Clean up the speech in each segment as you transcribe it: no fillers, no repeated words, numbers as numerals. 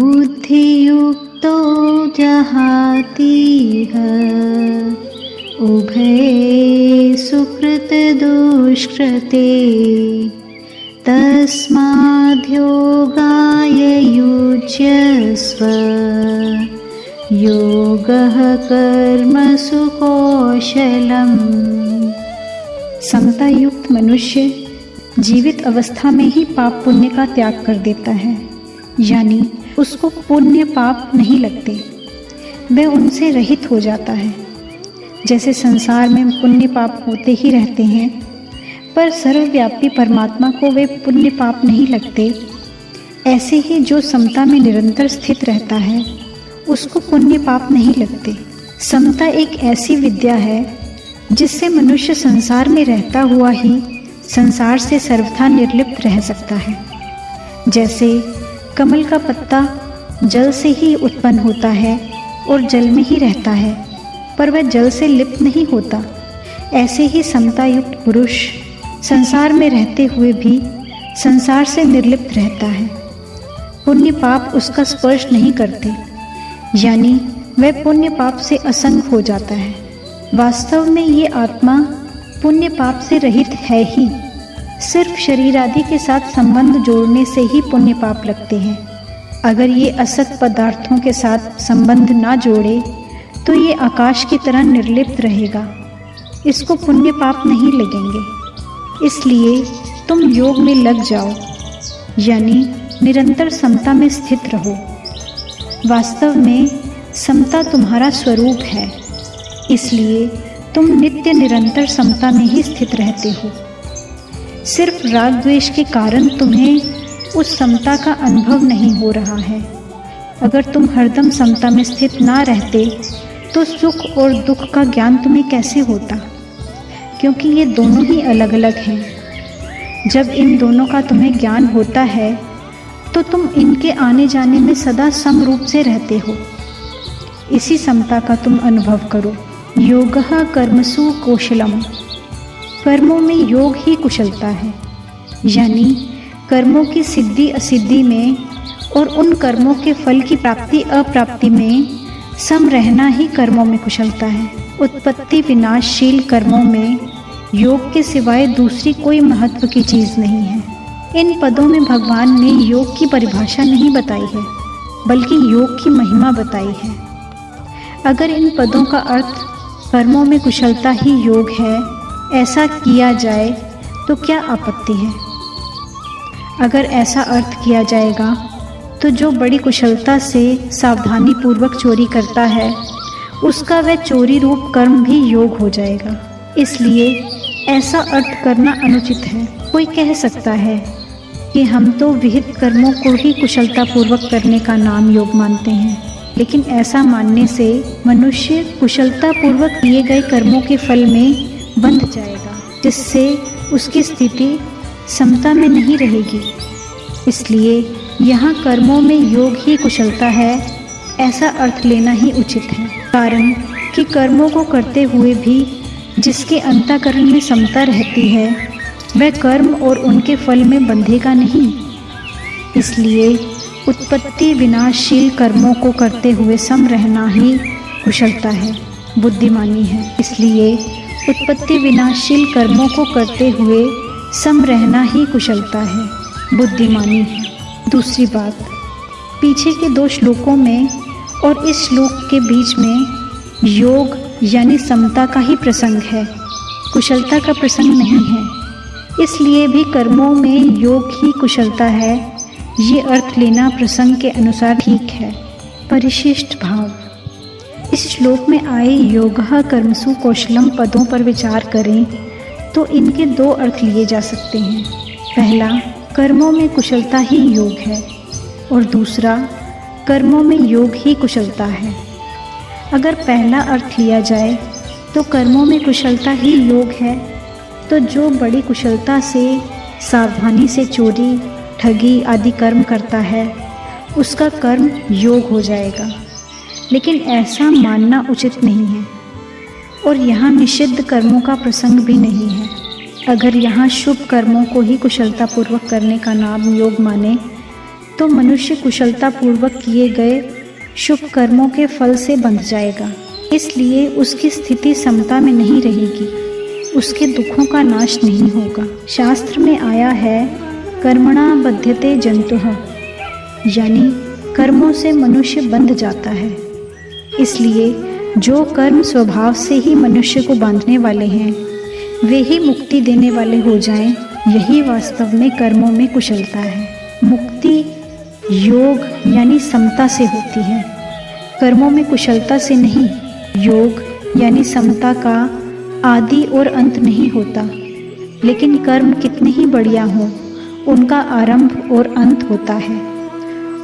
बुद्धियुक्तो जहातीह उभे सुकृतदुष्कृते तस्माद्योगाय युज्यस्व योगः कर्मसु कौशलम्। समता युक्त मनुष्य जीवित अवस्था में ही पाप पुण्य का त्याग कर देता है, यानी उसको पुण्य पाप नहीं लगते, वह उनसे रहित हो जाता है। जैसे संसार में पुण्य पाप होते ही रहते हैं, पर सर्वव्यापी परमात्मा को वे पुण्य पाप नहीं लगते, ऐसे ही जो समता में निरंतर स्थित रहता है उसको पुण्य पाप नहीं लगते। समता एक ऐसी विद्या है जिससे मनुष्य संसार में रहता हुआ ही संसार से सर्वथा निर्लिप्त रह सकता है। जैसे कमल का पत्ता जल से ही उत्पन्न होता है और जल में ही रहता है, पर वह जल से लिप्त नहीं होता, ऐसे ही समता युक्त पुरुष संसार में रहते हुए भी संसार से निर्लिप्त रहता है। पुण्य पाप उसका स्पर्श नहीं करते, यानी वह पुण्य पाप से असंग हो जाता है। वास्तव में ये आत्मा पुण्य पाप से रहित है ही, सिर्फ शरीर आदि के साथ संबंध जोड़ने से ही पुण्य पाप लगते हैं। अगर ये असत पदार्थों के साथ संबंध ना जोड़े तो ये आकाश की तरह निर्लिप्त रहेगा, इसको पुण्य पाप नहीं लगेंगे। इसलिए तुम योग में लग जाओ, यानी निरंतर समता में स्थित रहो। वास्तव में समता तुम्हारा स्वरूप है, इसलिए तुम नित्य निरंतर समता में ही स्थित रहते हो। सिर्फ राग द्वेष के कारण तुम्हें उस समता का अनुभव नहीं हो रहा है। अगर तुम हरदम समता में स्थित ना रहते तो सुख और दुख का ज्ञान तुम्हें कैसे होता, क्योंकि ये दोनों ही अलग अलग हैं। जब इन दोनों का तुम्हें ज्ञान होता है तो तुम इनके आने जाने में सदा सम रूप से रहते हो। इसी समता का तुम अनुभव करो। योगः कर्मसु कौशलम, कर्मों में योग ही कुशलता है, यानी कर्मों की सिद्धि असिद्धि में और उन कर्मों के फल की प्राप्ति अप्राप्ति में सम रहना ही कर्मों में कुशलता है। उत्पत्ति विनाशशील कर्मों में योग के सिवाय दूसरी कोई महत्व की चीज़ नहीं है। इन पदों में भगवान ने योग की परिभाषा नहीं बताई है, बल्कि योग की महिमा बताई है। अगर इन पदों का अर्थ कर्मों में कुशलता ही योग है, ऐसा किया जाए तो क्या आपत्ति है। अगर ऐसा अर्थ किया जाएगा तो जो बड़ी कुशलता से सावधानी पूर्वक चोरी करता है उसका वह चोरी रूप कर्म भी योग हो जाएगा। इसलिए ऐसा अर्थ करना अनुचित है। कोई कह सकता है कि हम तो विहित कर्मों को ही कुशलतापूर्वक करने का नाम योग मानते हैं, लेकिन ऐसा मानने से मनुष्य कुशलतापूर्वक किए गए कर्मों के फल में बंध जाएगा, जिससे उसकी स्थिति समता में नहीं रहेगी। इसलिए यहाँ कर्मों में योग ही कुशलता है, ऐसा अर्थ लेना ही उचित है। कारण कि कर्मों को करते हुए भी जिसके अंतःकरण में समता रहती है वह कर्म और उनके फल में बंधेगा नहीं। इसलिए उत्पत्ति विनाशशील कर्मों को करते हुए सम रहना ही कुशलता है, बुद्धिमानी है। इसलिए उत्पत्ति विनाशशील कर्मों को करते हुए सम रहना ही कुशलता है, बुद्धिमानी है। दूसरी बात, पीछे के 2 श्लोकों में और इस श्लोक के बीच में योग यानी समता का ही प्रसंग है, कुशलता का प्रसंग नहीं है। इसलिए भी कर्मों में योग ही कुशलता है, ये अर्थ लेना प्रसंग के अनुसार ठीक है। परिशिष्ट भाव, इस श्लोक में आए योगः कर्मसु कौशलम पदों पर विचार करें तो इनके 2 अर्थ लिए जा सकते हैं। पहला, कर्मों में कुशलता ही योग है, और दूसरा, कर्मों में योग ही कुशलता है। अगर पहला अर्थ लिया जाए तो कर्मों में कुशलता ही योग है, तो जो बड़ी कुशलता से सावधानी से चोरी ठगी आदि कर्म करता है उसका कर्म योग हो जाएगा। लेकिन ऐसा मानना उचित नहीं है, और यहाँ निषिद्ध कर्मों का प्रसंग भी नहीं है। अगर यहाँ शुभ कर्मों को ही कुशलतापूर्वक करने का नाम योग माने तो मनुष्य कुशलता पूर्वक किए गए शुभ कर्मों के फल से बंध जाएगा। इसलिए उसकी स्थिति समता में नहीं रहेगी, उसके दुखों का नाश नहीं होगा। शास्त्र में आया है कर्मणा बध्यते जंतुः, यानी कर्मों से मनुष्य बंध जाता है। इसलिए जो कर्म स्वभाव से ही मनुष्य को बांधने वाले हैं वे ही मुक्ति देने वाले हो जाएं, यही वास्तव में कर्मों में कुशलता है। मुक्ति योग यानी समता से होती है, कर्मों में कुशलता से नहीं। योग यानी समता का आदि और अंत नहीं होता, लेकिन कर्म कितने ही बढ़िया हों उनका आरंभ और अंत होता है,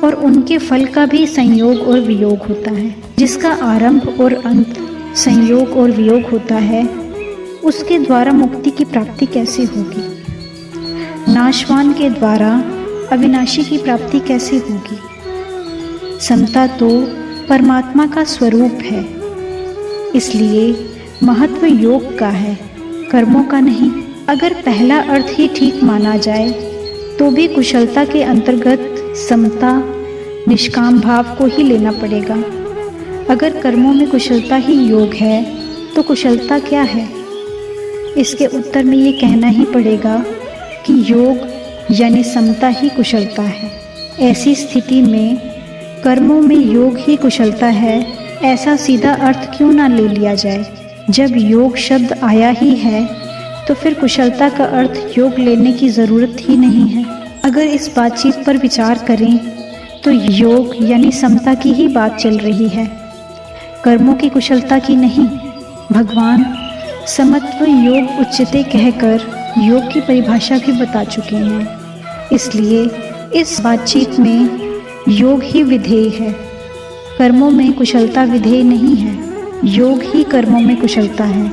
और उनके फल का भी संयोग और वियोग होता है। जिसका आरंभ और अंत संयोग और वियोग होता है उसके द्वारा मुक्ति की प्राप्ति कैसे होगी? नाशवान के द्वारा अविनाशी की प्राप्ति कैसे होगी? समता तो परमात्मा का स्वरूप है, इसलिए महत्व योग का है, कर्मों का नहीं। अगर पहला अर्थ ही ठीक माना जाए तो भी कुशलता के अंतर्गत समता निष्काम भाव को ही लेना पड़ेगा। अगर कर्मों में कुशलता ही योग है तो कुशलता क्या है? इसके उत्तर में ये कहना ही पड़ेगा कि योग यानी समता ही कुशलता है। ऐसी स्थिति में कर्मों में योग ही कुशलता है, ऐसा सीधा अर्थ क्यों ना ले लिया जाए? जब योग शब्द आया ही है तो फिर कुशलता का अर्थ योग लेने की ज़रूरत ही नहीं है। अगर इस बातचीत पर विचार करें तो योग यानी समता की ही बात चल रही है, कर्मों की कुशलता की नहीं। भगवान समत्व योग उच्चते कहकर योग की परिभाषा भी बता चुके हैं, इसलिए इस बातचीत में योग ही विधेय है, कर्मों में कुशलता विधेय नहीं है। योग ही कर्मों में कुशलता है,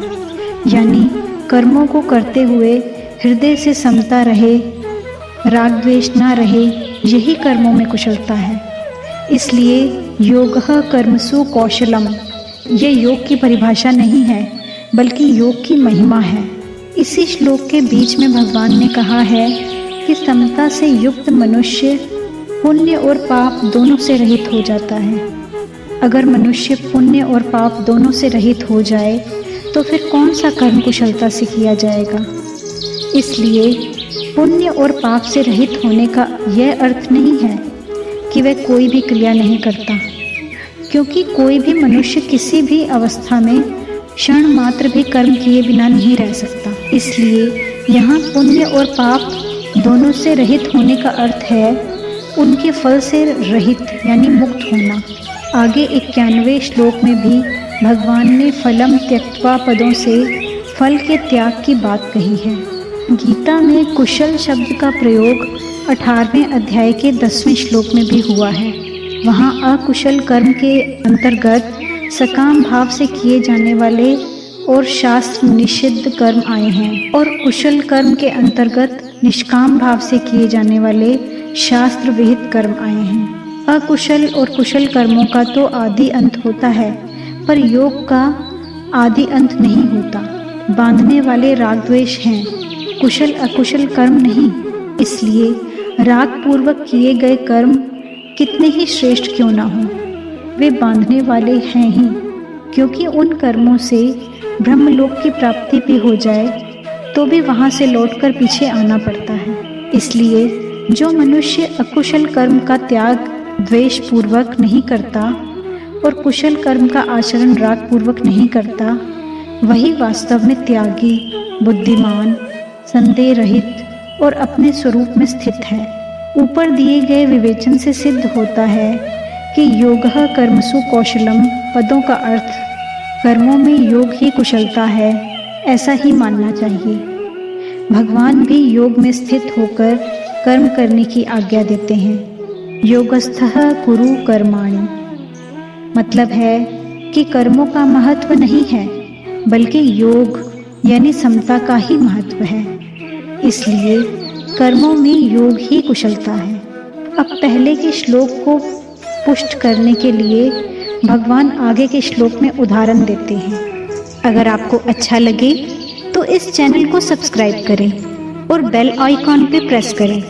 यानी कर्मों को करते हुए हृदय से समता रहे, राग द्वेष ना रहे, यही कर्मों में कुशलता है। इसलिए योगः कर्मसु कौशलम, ये योग की परिभाषा नहीं है बल्कि योग की महिमा है। इसी श्लोक के बीच में भगवान ने कहा है कि समता से युक्त मनुष्य पुण्य और पाप दोनों से रहित हो जाता है। अगर मनुष्य पुण्य और पाप दोनों से रहित हो जाए तो फिर कौन सा कर्म कुशलता से किया जाएगा? इसलिए पुण्य और पाप से रहित होने का यह अर्थ नहीं है कि वह कोई भी क्रिया नहीं करता, क्योंकि कोई भी मनुष्य किसी भी अवस्था में क्षण मात्र भी कर्म किए बिना नहीं रह सकता। इसलिए यहाँ पुण्य और पाप दोनों से रहित होने का अर्थ है उनके फल से रहित यानी मुक्त होना। आगे 91वें श्लोक में भी भगवान ने फलम त्यक्त्वा पदों से फल के त्याग की बात कही है। गीता में कुशल शब्द का प्रयोग 18वें अध्याय के 10वें श्लोक में भी हुआ है। वहाँ अकुशल कर्म के अंतर्गत सकाम भाव से किए जाने वाले और शास्त्र निषिद्ध कर्म आए हैं, और कुशल कर्म के अंतर्गत निष्काम भाव से किए जाने वाले शास्त्र विहित कर्म आए हैं। अकुशल और कुशल कर्मों का तो आदि अंत होता है, पर योग का आदि अंत नहीं होता। बांधने वाले राग द्वेष हैं, कुशल अकुशल कर्म नहीं। इसलिए राग पूर्वक किए गए कर्म कितने ही श्रेष्ठ क्यों ना हो, वे बांधने वाले हैं ही, क्योंकि उन कर्मों से ब्रह्मलोक की प्राप्ति भी हो जाए तो भी वहाँ से लौटकर पीछे आना पड़ता है। इसलिए जो मनुष्य अकुशल कर्म का त्याग द्वेष पूर्वक नहीं करता और कुशल कर्म का आचरण राग पूर्वक नहीं करता, वही वास्तव में त्यागी, बुद्धिमान, संदेह रहित और अपने स्वरूप में स्थित है। ऊपर दिए गए विवेचन से सिद्ध होता है कि योगः कर्मसु कौशलम पदों का अर्थ कर्मों में योग ही कुशलता है, ऐसा ही मानना चाहिए। भगवान भी योग में स्थित होकर कर्म करने की आज्ञा देते हैं। योगस्थः कुरु कर्माणि, मतलब है कि कर्मों का महत्व नहीं है बल्कि योग यानी समता का ही महत्व है। इसलिए कर्मों में योग ही कुशलता है। अब पहले के श्लोक को पुष्ट करने के लिए भगवान आगे के श्लोक में उदाहरण देते हैं। अगर आपको अच्छा लगे तो इस चैनल को सब्सक्राइब करें और बेल आइकॉन पे प्रेस करें